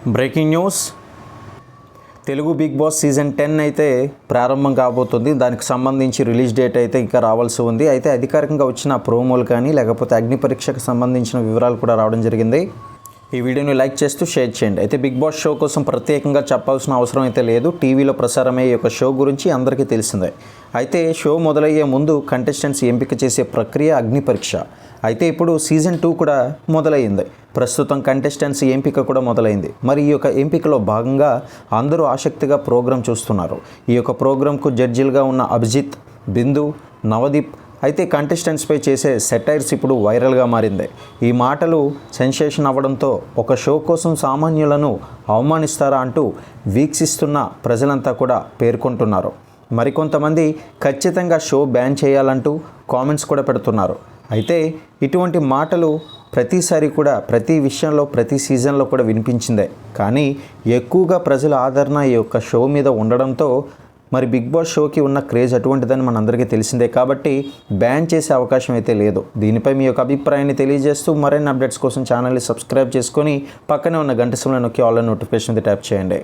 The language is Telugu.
Breaking news, Telugu Bigg Boss season 10 అయితే ప్రారంభం కాబోతుంది. దానికి సంబంధించి రిలీజ్ డేట్ అయితే ఇంకా రావాల్సి ఉంది. అయితే అధికారికంగా వచ్చిన ప్రోమోలు కానీ లేకపోతే అగ్ని పరీక్షకు సంబంధించిన వివరాలు కూడా రావడం జరిగింది. ఈ వీడియోని లైక్ చేస్తూ షేర్ చేయండి. అయితే బిగ్ బాస్ షో కోసం ప్రత్యేకంగా చెప్పాల్సిన అవసరం అయితే లేదు. టీవీలో ప్రసారమయ్యే ఒక షో గురించి అందరికీ తెలిసిందే. అయితే షో మొదలయ్యే ముందు కంటెస్టెంట్స్ ఎంపిక చేసే ప్రక్రియ అగ్ని పరీక్ష. అయితే ఇప్పుడు సీజన్ 2 కూడా మొదలైంది. ప్రస్తుతం కంటెస్టెంట్స్ ఎంపిక కూడా మొదలైంది. మరి ఈ యొక్క ఎంపికలో భాగంగా అందరూ ఆసక్తిగా ప్రోగ్రాం చూస్తున్నారు. ఈ యొక్క ప్రోగ్రాంకు జడ్జిలుగా ఉన్న అభిజిత్, బిందు, నవదీప్ అయితే కంటెస్టెంట్స్పై చేసే సెటైర్స్ ఇప్పుడు వైరల్గా మారింది. ఈ మాటలు సెన్సేషన్ అవ్వడంతో ఒక షో కోసం సామాన్యులను అవమానిస్తారా అంటూ వీక్షిస్తున్న ప్రజలంతా కూడా పేర్కొంటున్నారు. మరికొంతమంది ఖచ్చితంగా షో బ్యాన్ చేయాలంటూ కామెంట్స్ కూడా పెడుతున్నారు. అయితే ఇటువంటి మాటలు ప్రతిసారి కూడా ప్రతి విషయంలో ప్రతి సీజన్లో కూడా వినిపించిందే. కానీ ఎక్కువగా ప్రజల ఆదరణ ఈ యొక్క షో మీద ఉండడంతో మరి బిగ్ బాస్ షోకి ఉన్న క్రేజ్ అటువంటిదని మనందరికీ తెలిసిందే. కాబట్టి బ్యాన్ చేసే అవకాశం అయితే లేదు. దీనిపై మీ యొక్క అభిప్రాయాన్ని తెలియజేస్తూ మరిన్ని అప్డేట్స్ కోసం ఛానల్ని సబ్స్క్రైబ్ చేసుకొని పక్కనే ఉన్న గంట సింబల్ నొక్కి ఆల్ నోటిఫికేషన్ ట్యాప్ చేయండి.